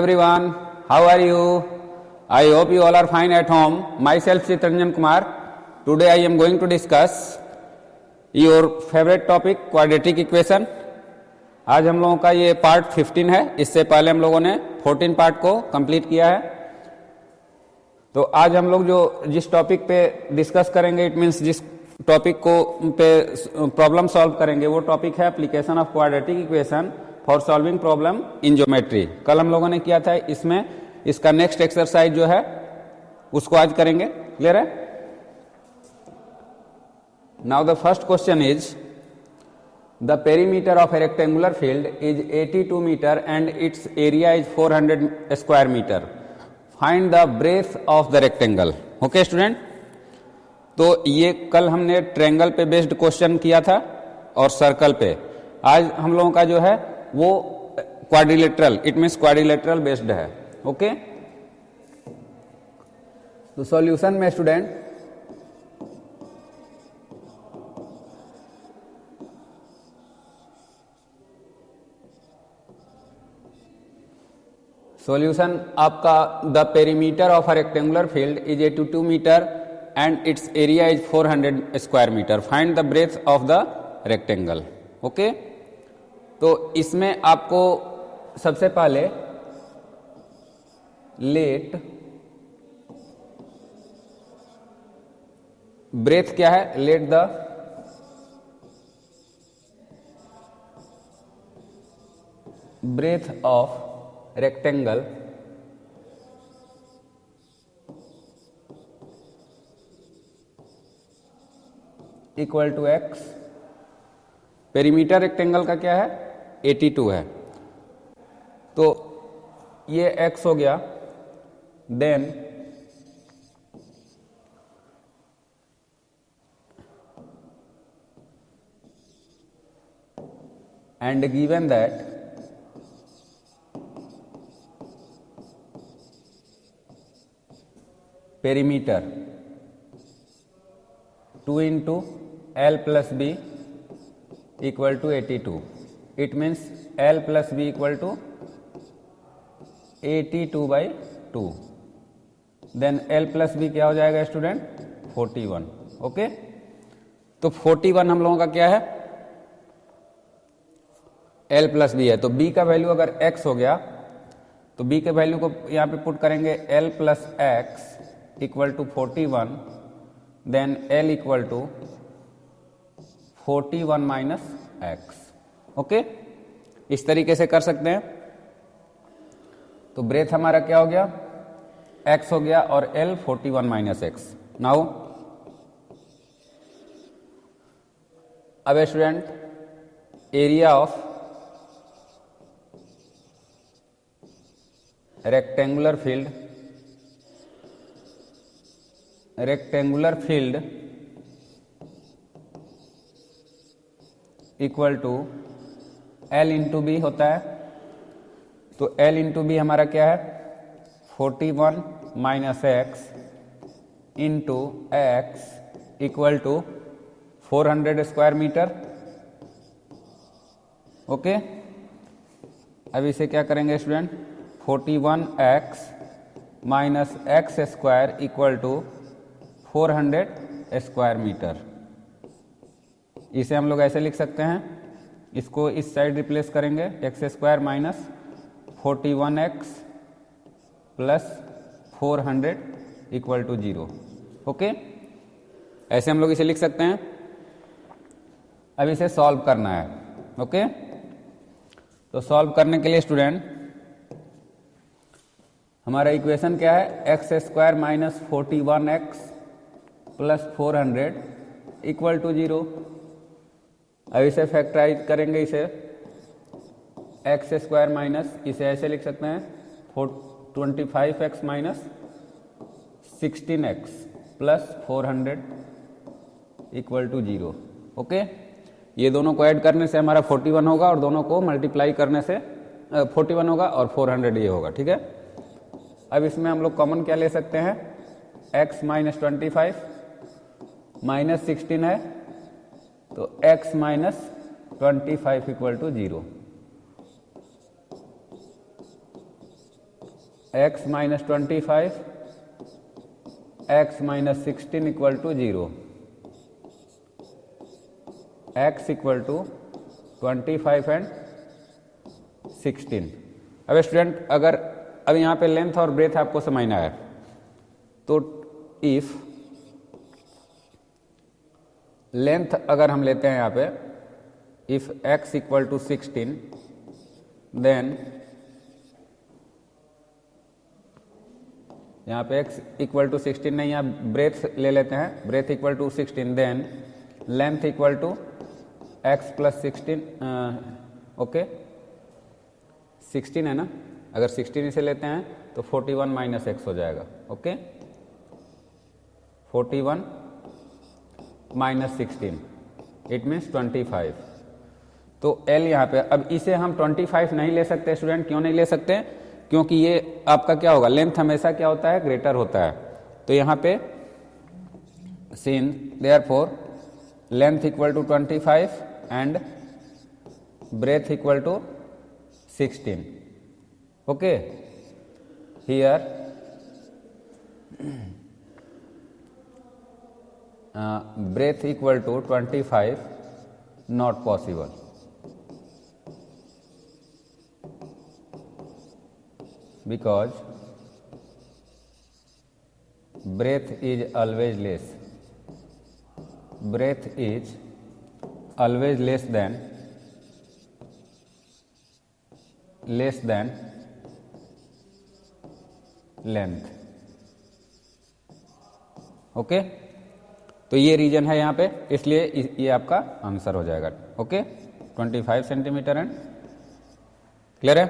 everyone, how are you? I hope you all are fine at home. Myself Chitranjan Kumar. Today I am going to discuss your favorite topic quadratic equation. आज हम लोगों का ये part 15 है। इससे पहले हम लोगों ने 14 पार्ट को कंप्लीट किया है। तो आज हम लोग जो जिस टॉपिक पे डिस्कस करेंगे, इट मीन्स जिस टॉपिक को पे प्रॉब्लम सॉल्व करेंगे, वो टॉपिक है application of quadratic equation for solving problem in geometry. कल हम लोगों ने किया था, इसमें इसका नेक्स्ट एक्सरसाइज जो है उसको आज करेंगे। क्लियर है? Now the first question is the perimeter of a rectangular field is 82 metre and its area is 400 square metre. Find the breadth of the rectangle. Okay student, तो ये कल हमने ट्रायंगल पे बेस्ड क्वेश्चन किया था और circle पे। आज हम लोगों का जो है वो quadrilateral, it means quadrilateral based है। ओके, तो सॉल्यूशन में स्टूडेंट सॉल्यूशन आपका the perimeter of a rectangular field is 82 metre and its area is 400 square metre. Find the breadth of the rectangle. Okay, तो इसमें आपको सबसे पहले लेट ब्रेथ क्या है, let the breadth of rectangle equal to x. Perimeter rectangle का क्या है, 82 है, तो ये x हो गया। Then and given that perimeter 2 into L plus B equal to 82. It means L plus B equal to 82 by 2. Then L plus B क्या हो जाएगा स्टूडेंट, 41. ओके, तो 41 हम लोगों का क्या है, L plus B है। तो B का वैल्यू अगर x हो गया तो B के वैल्यू को यहाँ पे पुट करेंगे L plus x equal to 41, then L equal to 41 minus x. Okay, इस तरीके से कर सकते हैं। तो ब्रेथ हमारा क्या हो गया, x हो गया और L 41 माइनस एक्स। नाउ अब student area of rectangular field equal to L into B होता है। तो L इंटू बी हमारा क्या है, 41 minus x into x equal to 400 square metre. Okay, अब इसे क्या करेंगे student, 41x minus x square equal to 400 square metre. इसे हम लोग ऐसे लिख सकते हैं, इसको इस साइड रिप्लेस करेंगे, x square minus 41x plus 400 equal to 0। Okay, ऐसे हम लोग इसे लिख सकते हैं। अब इसे सॉल्व करना है। ओके, तो सॉल्व करने के लिए स्टूडेंट हमारा इक्वेशन क्या है, x square minus 41x plus 400 equal to 0। अब इसे फैक्टराइज करेंगे, इसे एक्स स्क्वायर माइनस, इसे ऐसे लिख सकते हैं 25x minus 16x plus 400 equal to 0। Okay, ये दोनों को ऐड करने से हमारा 41 होगा और दोनों को मल्टीप्लाई करने से 41 होगा और 400 ये होगा। ठीक है, अब इसमें हम लोग कॉमन क्या ले सकते हैं, x माइनस 25 माइनस 16 है, तो x minus 25 equal to 0। x minus 25 x minus 16 equal to 0, x equal to 25 and 16। अब स्टूडेंट अगर अब यहाँ पे लेंथ और ब्रेथ आपको समझना है, तो इफ लेंथ अगर हम लेते हैं यहाँ पे, if x equal to 16, then यहाँ पे x इक्वल टू 16 नहीं, यहाँ ब्रेथ ले लेते हैं, breadth equal to 16, then length equal to x plus 16, okay 16 है ना, अगर 16 इसे लेते हैं तो 41 माइनस x हो जाएगा, ओके 41 माइनस 16 इट मीन्स 25। तो L यहाँ पे, अब इसे हम 25 नहीं ले सकते स्टूडेंट, क्यों नहीं ले सकते? क्योंकि ये आपका क्या होगा, लेंथ हमेशा क्या होता है, ग्रेटर होता है। तो यहाँ पे seen therefore length equal to 25 and breadth equal to 16, okay here breath equal to 25 not possible, because breath is always less, breath is always less than length, okay तो ये रीजन है यहाँ पे, इसलिए ये आपका आंसर हो जाएगा, ओके 25 सेंटीमीटर एंड क्लियर है।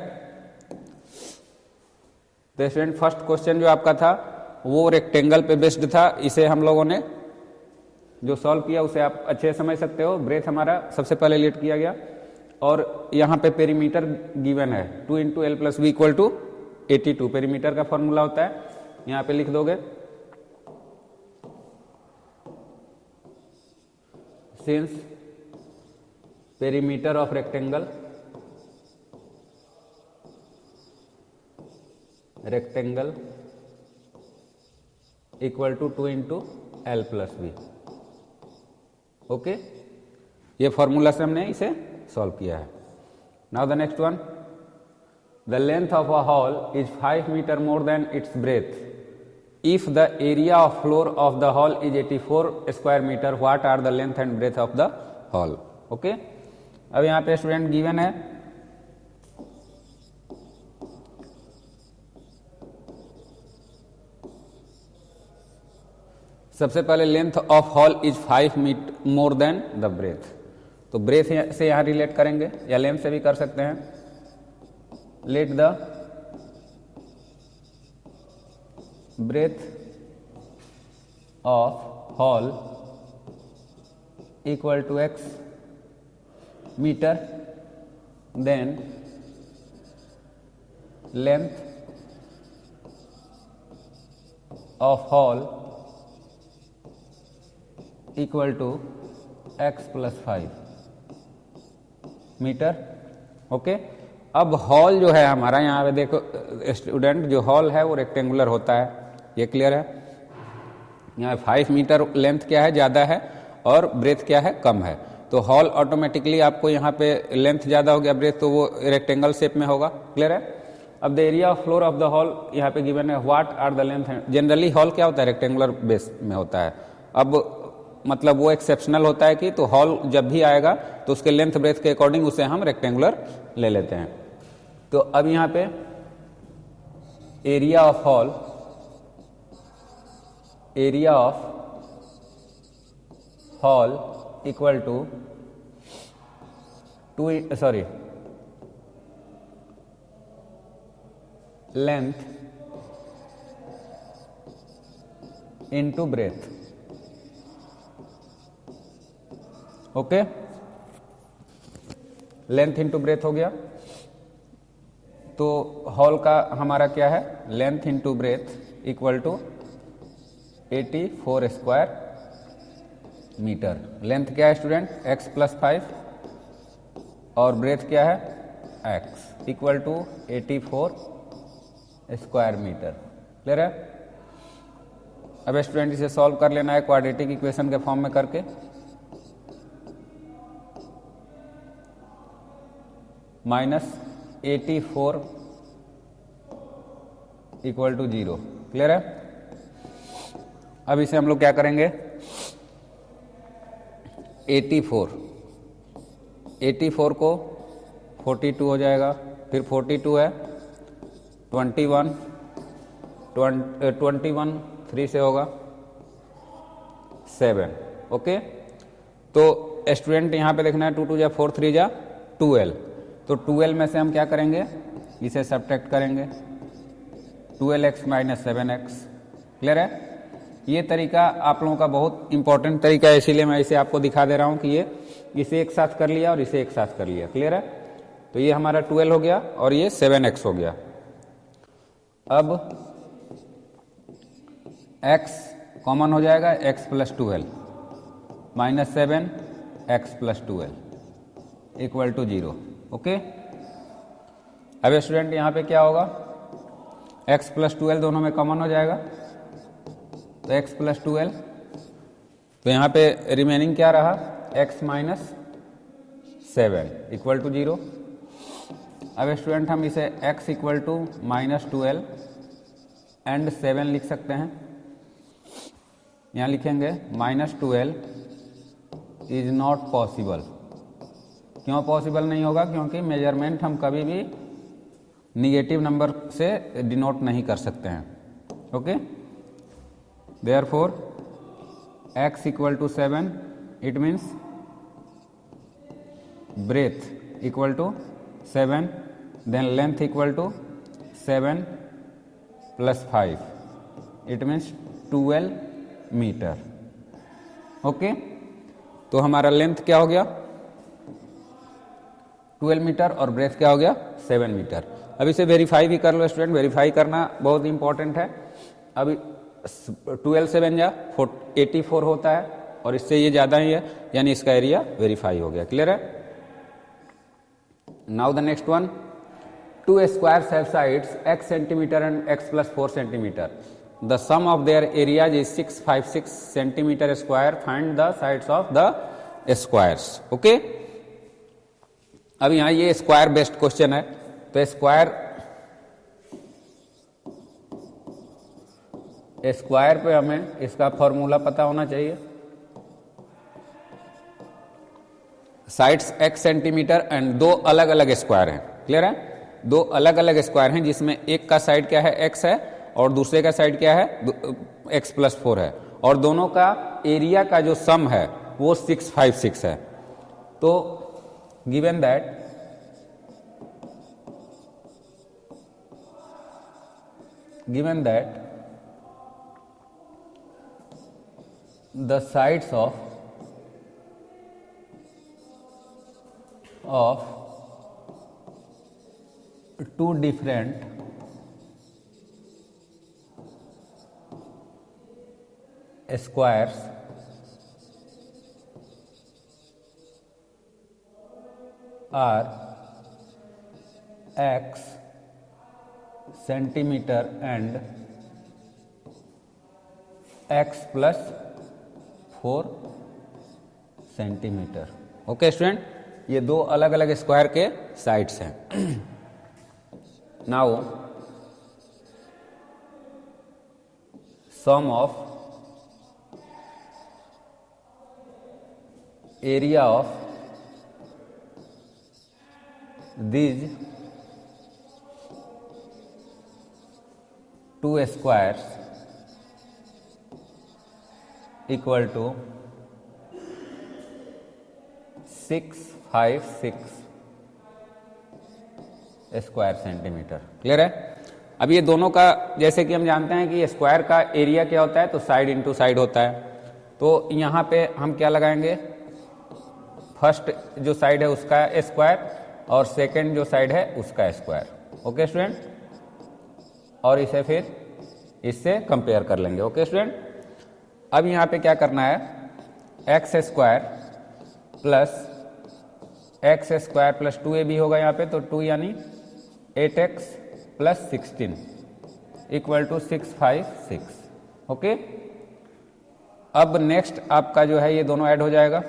तो स्टूडेंट फर्स्ट क्वेश्चन जो आपका था वो रेक्टेंगल पे बेस्ड था, इसे हम लोगों ने जो सॉल्व किया उसे आप अच्छे से समझ सकते हो। ब्रेथ हमारा सबसे पहले लेट किया गया और यहाँ पे पेरीमीटर गिवन है 2 into L plus V equal to 82, perimeter का फॉर्मूला होता है, यहाँ पे लिख दोगे since perimeter of rectangle equal to 2 into L plus V, okay ये फॉर्मूला से हमने इसे सॉल्व किया है। Now the next one, the length of a hall is 5 metre more than its breadth if the area of floor of the hall is 84 square meter, what are the length and breadth of the hall, okay अब यहाँ पे student given है सबसे पहले length of hall is 5 metre more than the breadth, तो ब्रेथ से यहाँ रिलेट करेंगे या लेंथ से भी कर सकते हैं। Let the breadth of hall equal to x meter, then length of hall equal to x plus 5 metre, okay अब हॉल जो है हमारा यहाँ पे देखो स्टूडेंट, जो हॉल है वो रेक्टेंगुलर होता है, ये क्लियर है। यहाँ 5 मीटर लेंथ क्या है, ज़्यादा है, और ब्रेथ क्या है, कम है, तो हॉल ऑटोमेटिकली आपको यहाँ पे लेंथ ज़्यादा हो गया, ब्रेथ तो वो रेक्टेंगल शेप में होगा, क्लियर है। अब the area of floor of the hall यहाँ पे गिवन है, what are the length, generally hall क्या होता है, रेक्टेंगुलर बेस में होता है। अब मतलब वो एक्सेप्शनल होता है कि तो हॉल जब भी आएगा तो उसके लेंथ ब्रेथ के अकॉर्डिंग उसे हम रेक्टेंगुलर ले लेते हैं। तो अब यहाँ पे area of hall, area of hall equal to length into breadth, okay length into breadth हो गया। तो हॉल का हमारा क्या है, length into breadth equal to 84 square metre. Length क्या है स्टूडेंट, x प्लस 5 और ब्रेथ क्या है x, equal to 84 square metre. Clear है? अब स्टूडेंट इसे सॉल्व कर लेना है क्वाड्रेटिक इक्वेशन के फॉर्म में करके। -84 इक्वल टू 0। क्लियर है? अब इसे हम लोग क्या करेंगे, 84 को 42 हो जाएगा, फिर 42 है 21 3 से होगा 7। ओके, तो स्टूडेंट यहाँ पे देखना है 2 2 जा 4 3 जा 12। तो 12 में से हम क्या करेंगे, इसे सब्ट्रैक्ट करेंगे, 12x माइनस 7x। क्लियर है? ये तरीका आप लोगों का बहुत इंपॉर्टेंट तरीका है, इसीलिए मैं इसे आपको दिखा दे रहा हूँ कि ये इसे एक साथ कर लिया और इसे एक साथ कर लिया। क्लियर है? तो ये हमारा 12 हो गया और ये 7x हो गया। अब x कॉमन हो जाएगा, x plus 12 minus 7 x plus 12 equal to 0। Okay, अब स्टूडेंट यहाँ पे क्या होगा, x प्लस 12 दोनों में कॉमन हो जाएगा, तो x प्लस 12, तो यहाँ पे रिमेनिंग क्या रहा, x माइनस 7 इक्वल टू 0। अब स्टूडेंट हम इसे x इक्वल टू -12 एंड 7 लिख सकते हैं। यहाँ लिखेंगे -12 इज नॉट पॉसिबल। क्यों पॉसिबल नहीं होगा? क्योंकि मेजरमेंट हम कभी भी निगेटिव नंबर से डिनोट नहीं कर सकते हैं। Okay, therefore x equal to 7, it means breadth equal to 7, then length equal to 7 plus 5, it means 12 metre. Okay, तो हमारा लेंथ क्या हो गया, 12 मीटर, और ब्रेथ क्या हो गया, 7 मीटर। अब इसे वेरीफाई भी कर लो स्टूडेंट, वेरीफाई करना बहुत इंपॉर्टेंट है। अब 12 से बन जा 84 होता है और इससे ये ज़्यादा ही है, यानी इसका एरिया वेरीफाई हो गया। क्लियर है? Now the next one, 2 squares have sides x centimeter and x plus 4 centimeter. The sum of their areas is 656 centimeter square. Find the sides of the squares. Okay? अब यहाँ ये square based question है, तो square पे हमें इसका formula पता होना चाहिए। साइड्स x सेंटीमीटर एंड दो अलग अलग स्क्वायर हैं। क्लियर है? दो अलग अलग स्क्वायर हैं जिसमें एक का साइड क्या है, x है, और दूसरे का साइड क्या है, x प्लस 4 है, और दोनों का एरिया का जो सम है वो 656 है। तो given that the sides of two different squares are x centimeter and x plus 4 centimetre. Okay student, ये दो अलग अलग स्क्वायर के साइड्स हैं। Now sum of area of these two squares equal to 656 square centimetre. Clear है? अब ये दोनों का, जैसे कि हम जानते हैं कि स्क्वायर का एरिया क्या होता है, तो साइड इंटू साइड होता है। तो यहाँ पे हम क्या लगाएंगे, फर्स्ट जो साइड है उसका स्क्वायर और सेकंड जो साइड है उसका स्क्वायर। ओके स्टूडेंट, और इसे फिर इससे कंपेयर कर लेंगे। ओके स्टूडेंट, अब यहाँ पे क्या करना है, एक्स स्क्वायर प्लस 2ab होगा यहाँ पे, तो 2 यानी 8x plus 16 equal to 656। Okay, अब नेक्स्ट आपका जो है ये दोनों ऐड हो जाएगा,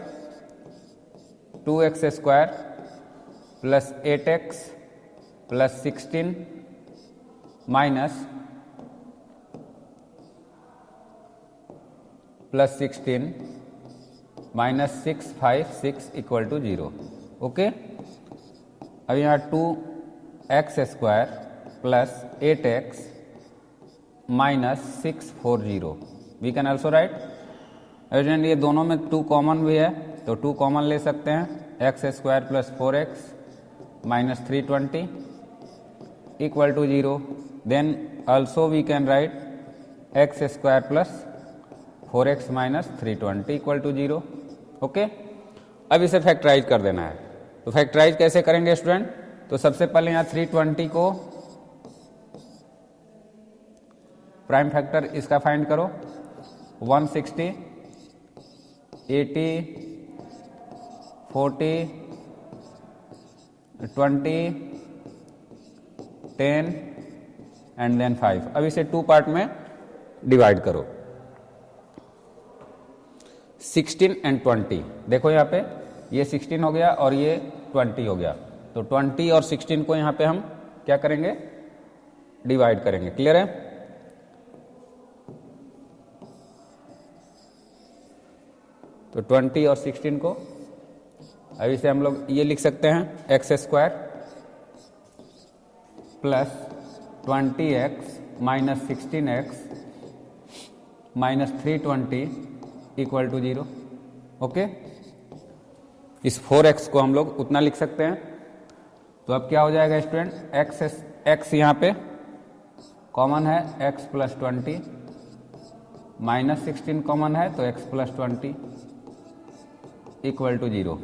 2x² plus 8x plus 16 minus plus 16 minus 656 equal to 0। Okay, अब यहाँ 2x² plus 8x minus 640 we can also write. Evident ये दोनों में 2 कॉमन भी है तो 2 कॉमन ले सकते हैं, x² plus 4x minus 320 equal to 0। Then also we can write x² plus 4x minus 320 equal to 0। Okay, अब इसे फैक्टराइज कर देना है। तो फैक्टराइज कैसे करेंगे स्टूडेंट? तो सबसे पहले यहाँ 320 को प्राइम फैक्टर इसका फाइंड करो, 160 80 40 20 10 एंड देन 5। अब इसे 2 पार्ट में डिवाइड करो, 16 एंड 20। देखो यहाँ पे ये 16 हो गया और ये 20 हो गया, तो 20 और 16 को यहाँ पे हम क्या करेंगे, डिवाइड करेंगे। क्लियर है? तो 20 और 16 को अब इसे हम लोग ये लिख सकते हैं, x² plus 20x minus 16x minus 320 equal to 0। Okay, इस 4x को हम लोग उतना लिख सकते हैं। तो अब क्या हो जाएगा स्टूडेंट, x यहाँ पे कॉमन है, x प्लस 20 माइनस 16 कॉमन है तो x प्लस 20 इक्वल टू 0।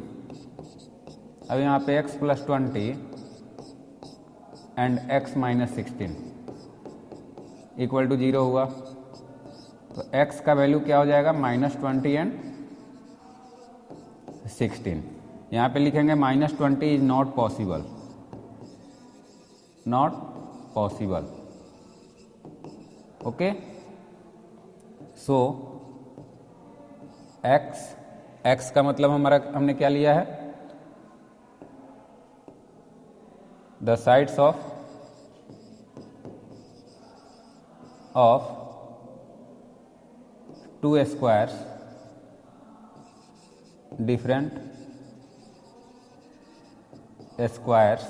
अब यहाँ पे x plus 20 and x minus 16 equal to 0 हुआ, तो x का वैल्यू क्या हो जाएगा, माइनस 20 एंड 16। यहाँ पे लिखेंगे minus 20 is not possible, not possible. Okay, so x का मतलब हमने क्या लिया है, the sides of two squares different squares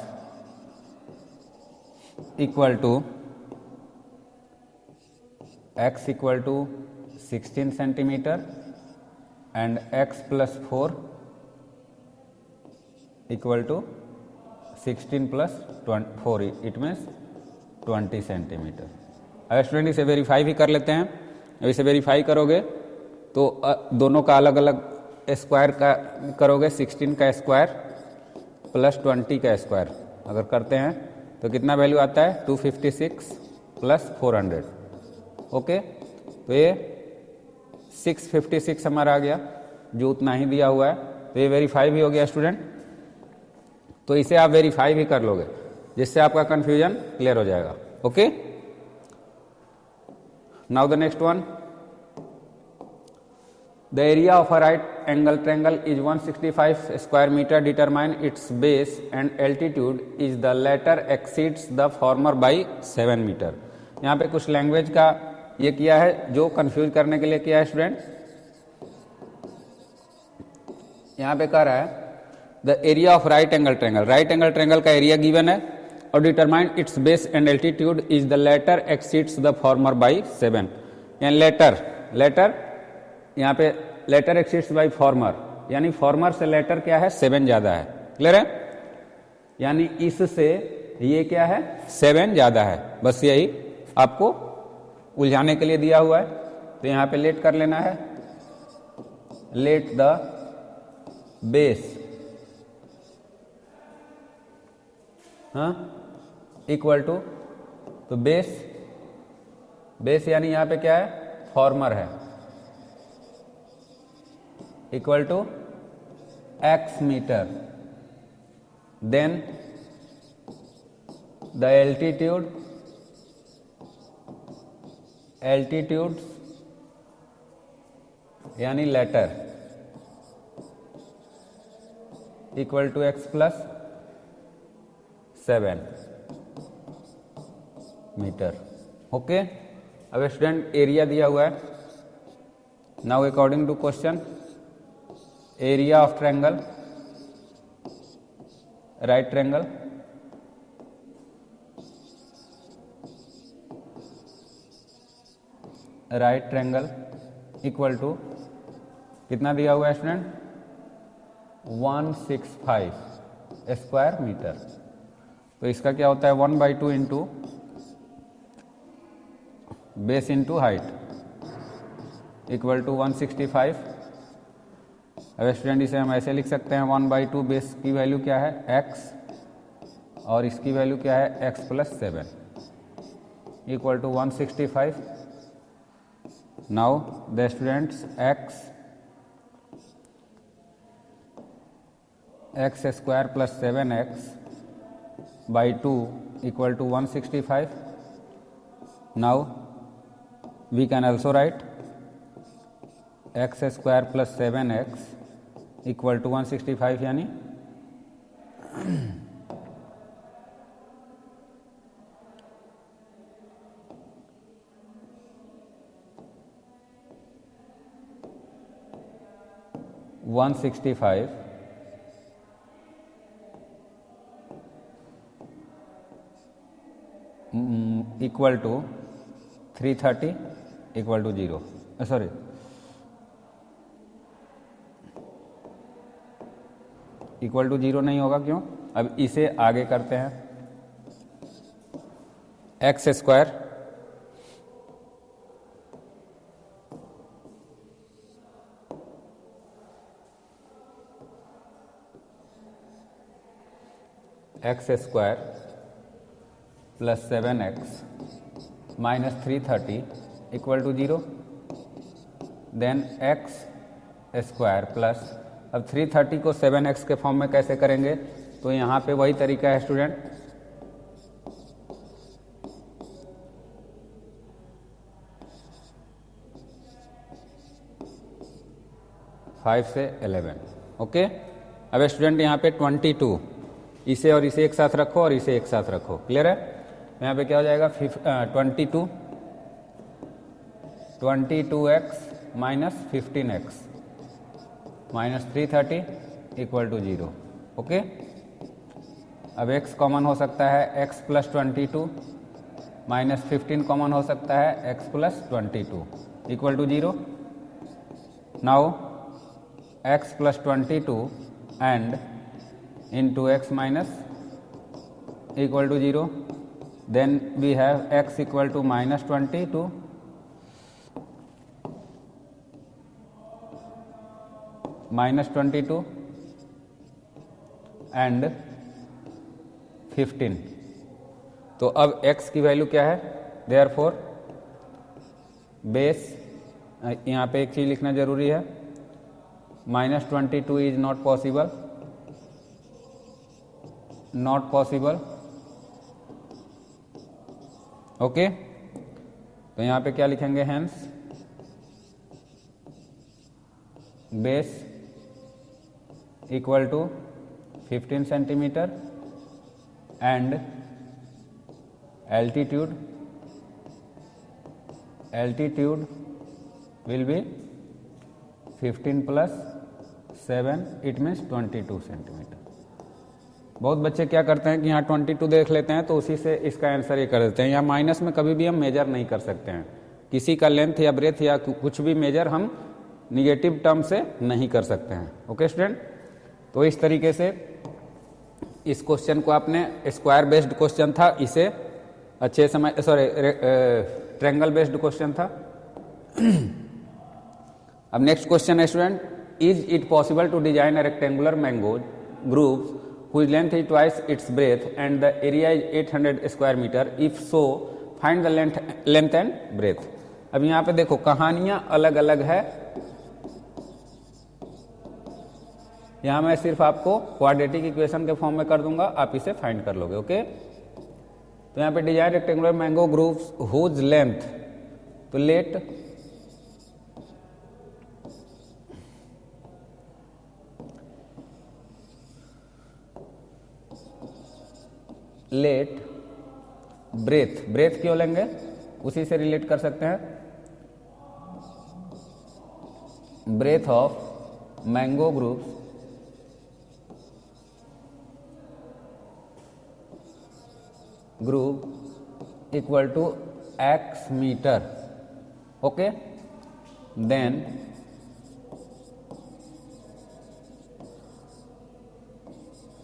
equal to x equal to 16 centimetre and x plus 4 equal to 16 plus 4, it means 20 centimetre. अब student इसे verify भी कर लेते हैं। अब इसे वेरीफाई करोगे तो दोनों का अलग अलग स्क्वायर का करोगे, 16 का स्क्वायर प्लस 20 का स्क्वायर अगर करते हैं तो कितना वैल्यू आता है, 256 प्लस 400। ओके, तो ये 656 हमारा आ गया, जो उतना ही दिया हुआ है, तो ये वेरीफाई भी हो गया स्टूडेंट। तो इसे आप वेरीफाई भी कर लोगे, जिससे आपका कंफ्यूजन क्लियर हो जाएगा। Okay, now the next one, the area of a right angle triangle is 165 square metre, determine its base and altitude is the latter exceeds the former by 7 metre. यहाँ पे कुछ लैंग्वेज का ये किया है जो कंफ्यूज करने के लिए किया है स्टूडेंट। यहां पे कह रहा है the area of right angle triangle का एरिया गिवन है और determine its base and altitude is the latter exceeds the former by 7। यानी लेटर यहाँ पे लेटर एक्सीड्स बाई फॉर्मर, यानी फॉर्मर से लेटर क्या है, 7 ज्यादा है। क्लियर है? यानी इससे ये क्या है, 7 ज्यादा है। बस यही आपको उलझाने के लिए दिया हुआ है। तो यहां पे लेट कर लेना है, let the base equal to, तो बेस यानी यहां पे क्या है, फॉर्मर है, equal to x metre, then the altitude altitudes यानी latter equal to x plus 7 metre. Okay, अब स्टूडेंट एरिया दिया हुआ है। Now according to question, area of triangle, right triangle, right triangle equal to कितना दिया हुआ है स्टूडेंट, 165 स्क्वायर मीटर। तो इसका क्या होता है 1/2 into base into height equal to 165। अब स्टूडेंट इसे हम ऐसे लिख सकते हैं 1/2 बेस की वैल्यू क्या है x और इसकी वैल्यू क्या है x plus 7 equal to 165। Now the students x square plus 7x by 2 equal to 165. Now we can also write x square plus 7x equal to 165 यानी one 165 equal to 330 equal to 0, sorry equal to 0 नहीं होगा, क्यों? अब इसे आगे करते हैं। X square plus 7x minus 330 equal to 0, then x square plus, अब 330 को 7x के फॉर्म में कैसे करेंगे? तो यहाँ पे वही तरीका है स्टूडेंट, फाइव से 11। ओके, अब स्टूडेंट यहाँ पे 22, इसे और इसे एक साथ रखो और इसे एक साथ रखो, क्लियर है? यहाँ पे क्या हो जाएगा 22x minus 15x minus 330 equal to 0। Okay, अब x कॉमन हो सकता है x प्लस 22 माइनस 15 कॉमन हो सकता है x plus 22 equal to 0। Now x plus 22 and into x minus equal to 0, then we have x equal to minus 22 minus 22 and 15। तो अब x की वैल्यू क्या है? therefore बेस, यहाँ पे एक चीज लिखना जरूरी है, minus 22 is not possible, not possible. Okay, तो यहां पे क्या लिखेंगे? Hence base equal to 15 centimetre and altitude will be 15 plus 7, it means 22 centimetre. बहुत बच्चे क्या करते हैं कि यहाँ 22 देख लेते हैं तो उसी से इसका आंसर ये कर देते हैं। यहाँ माइनस में कभी भी हम मेजर नहीं कर सकते हैं, किसी का लेंथ या ब्रेथ या कुछ भी मेजर हम निगेटिव टर्म से नहीं कर सकते हैं। ओके स्टूडेंट, तो इस तरीके से इस क्वेश्चन को आपने, स्क्वायर बेस्ड क्वेश्चन था, इसे अच्छे समय, सॉरी ट्रायंगल बेस्ड क्वेश्चन था। अब नेक्स्ट क्वेश्चन है student, is it possible to design a rectangular mango group whose length is twice its breadth and the area is 800 square meter, if so find the length and breadth। अब यहाँ पे देखो कहानियां अलग अलग है, यहाँ मैं सिर्फ आपको क्वाड्रेटिक इक्वेशन के फॉर्म में कर दूंगा, आप इसे फाइंड कर लोगे। ओके, तो यहाँ पे design rectangular mango groups whose length तो लेट ब्रेथ, ब्रेथ क्यों लेंगे, उसी से रिलेट कर सकते हैं, breadth of mango group equal to x metre. Okay, then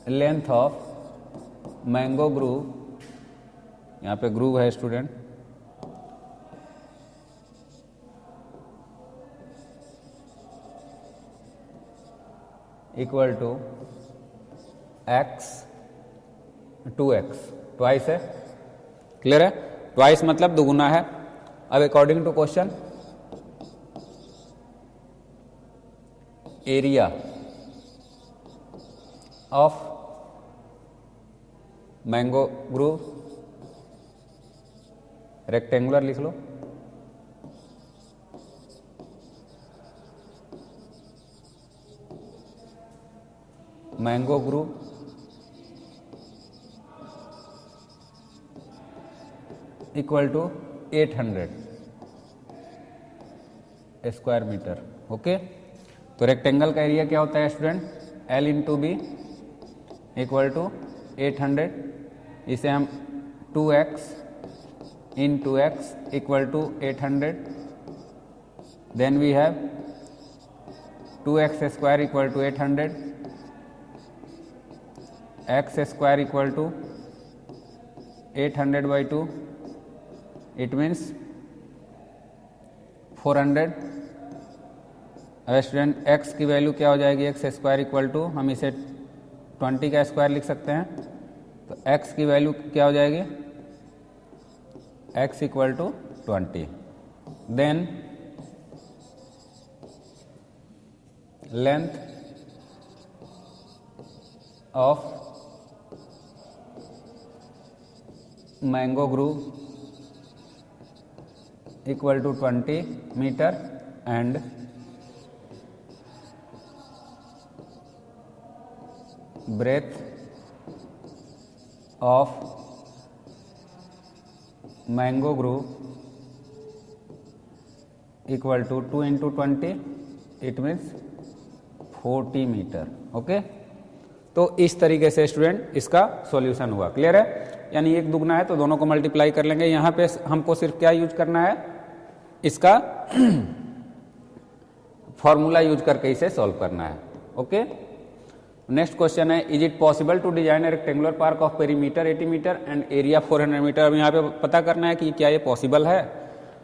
length of mango grove, यहाँ पे ग्रुव है student, equal to x 2x, twice है. क्लियर है, ट्वाइस मतलब दुगुना है. अब according to question, area of mango grove, rectangular लिख लो, mango grove equal to 800 square metre. Okay, तो रेक्टेंगल का एरिया क्या होता है student, L into B equal to 800. इसे हम 2x into x equal to 800. Then we have 2x square equal to 800, x square equal to 800 by 2, it means 400. अब student x की value क्या हो जाएगी, x स्क्वायर इक्वल टू, हम इसे 20 का स्क्वायर लिख सकते हैं, तो x की वैल्यू क्या हो जाएगी, x equal to 20. Then length of mango grove equal to 20 metre and breadth of mango groove equal to 2 into 20, it means 40 metre. Okay, तो इस तरीके से स्टूडेंट इसका सॉल्यूशन हुआ. क्लियर है, यानी एक दुगना है तो दोनों को मल्टीप्लाई कर लेंगे. यहाँ पे हमको सिर्फ क्या यूज करना है, इसका फॉर्मूला यूज करके इसे सॉल्व करना है. ओके, नेक्स्ट क्वेश्चन है, is it possible to design a rectangular park of perimeter 80 metre and area 400 metre. अब यहाँ पे पता करना है कि क्या ये पॉसिबल है,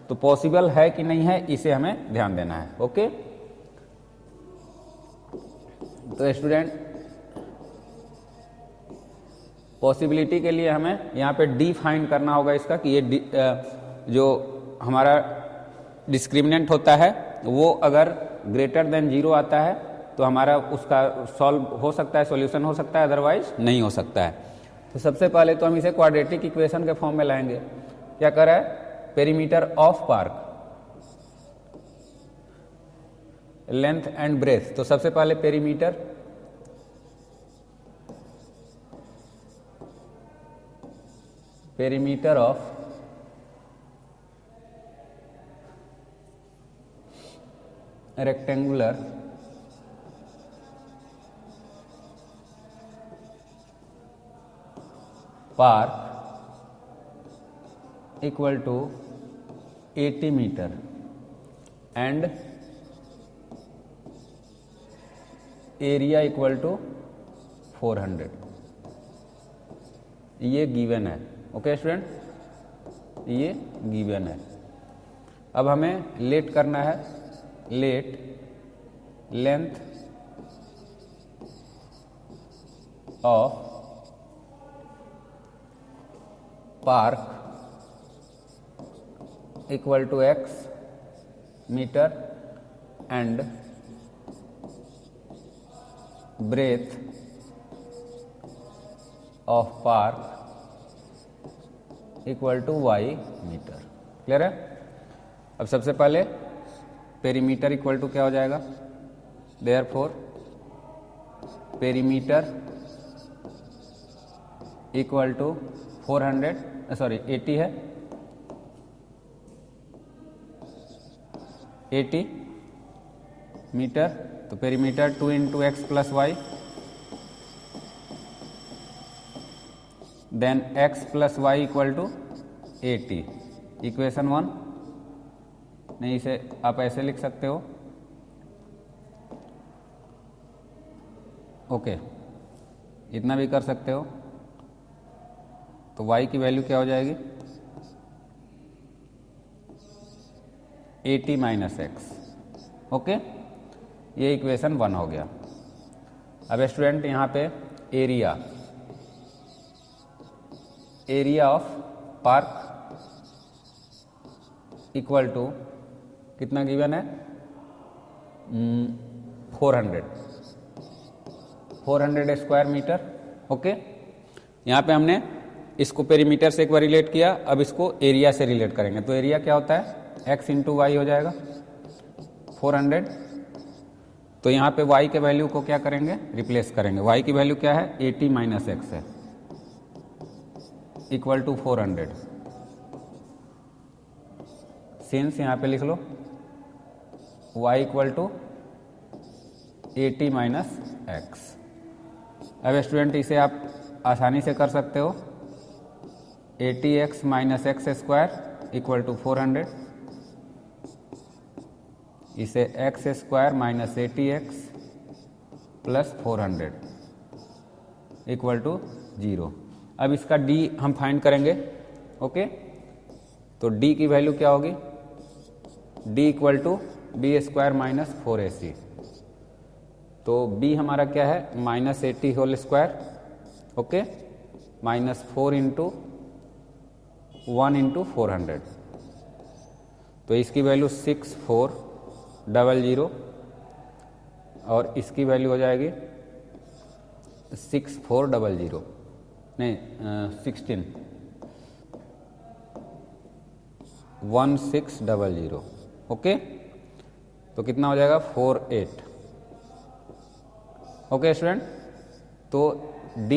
तो पॉसिबल है कि नहीं है इसे हमें ध्यान देना है. ओके, तो स्टूडेंट पॉसिबिलिटी के लिए हमें यहाँ पे डिफाइन करना होगा इसका कि ये जो हमारा डिस्क्रिमिनेंट होता है वो अगर ग्रेटर देन 0 आता है तो हमारा उसका सॉल्व हो सकता है, सॉल्यूशन हो सकता है, अदरवाइज नहीं हो सकता है. तो सबसे पहले तो हम इसे क्वाड्रेटिक इक्वेशन के फॉर्म में लाएंगे. क्या कर रहा है, perimeter of park, length and breadth. तो सबसे पहले perimeter of rectangular park equal to 80 metre and area equal to 400. ये गिवन है. ओके स्टूडेंट, ये गिवन है. अब हमें लेट करना है, let length of park equal to x metre and breadth of park equal to y metre. Clear है. अब सबसे पहले पेरीमीटर इक्वल टू क्या हो जाएगा, देयरफॉर पेरीमीटर इक्वल टू 80 है, 80 मीटर, तो perimeter 2 into x plus y, then x plus y equal to 80, equation 1। नहीं, इसे आप ऐसे लिख सकते हो, ओके, इतना भी कर सकते हो। तो y की वैल्यू क्या हो जाएगी, 80 माइनस एक्स, ओके, ये इक्वेशन 1 हो गया। अब स्टूडेंट यहाँ पे area of park equal to कितना गिवन है, 400 स्क्वायर मीटर, ओके। यहाँ पे हमने इसको पेरीमीटर से एक बार रिलेट किया, अब इसको एरिया से रिलेट करेंगे। तो एरिया क्या होता है, x इंटू वाई हो जाएगा 400। तो यहाँ पे y के वैल्यू को क्या करेंगे, रिप्लेस करेंगे। y की वैल्यू क्या है, 80 माइनस एक्स है, इक्वल टू 400। सिंस यहाँ पे लिख लो y equal to 80 minus x. अब स्टूडेंट इसे आप आसानी से कर सकते हो, 80x minus x square equal to 400, इसे x square minus 80x plus 400 equal to 0। अब इसका d हम फाइंड करेंगे, ओके। तो d की वैल्यू क्या होगी, d equal to b square minus 4ac। तो b हमारा क्या है, minus 80 whole square, okay, minus 4 into 1 into 400। तो इसकी वैल्यू 6400 और इसकी वैल्यू हो जाएगी 6400, नहीं 1600, ओके। तो कितना हो जाएगा, 48, ओके स्टूडेंट। तो d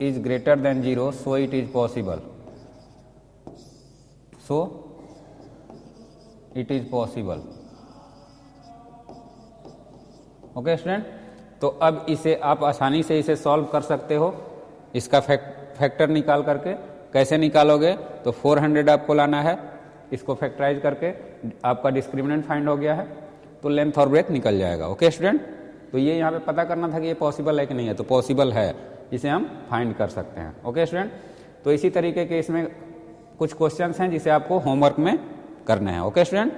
is greater than 0, so it is possible, okay student. तो अब इसे आप आसानी से इसे सॉल्व कर सकते हो, इसका फैक्टर निकाल करके। कैसे निकालोगे, तो 400 आपको लाना है, इसको फैक्टराइज करके आपका डिस्क्रिमिनेंट फाइंड हो गया है, तो लेंथ और ब्रेथ निकल जाएगा, ओके स्टूडेंट। तो ये यहाँ पे पता करना था कि ये पॉसिबल है कि नहीं है, तो पॉसिबल है, इसे हम फाइंड कर सकते हैं, ओके स्टूडेंट। तो इसी तरीके के इसमें कुछ क्वेश्चंस हैं जिसे आपको होमवर्क में करने हैं, okay student.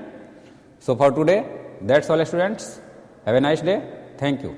So for today that's all students, have a nice day, thank you.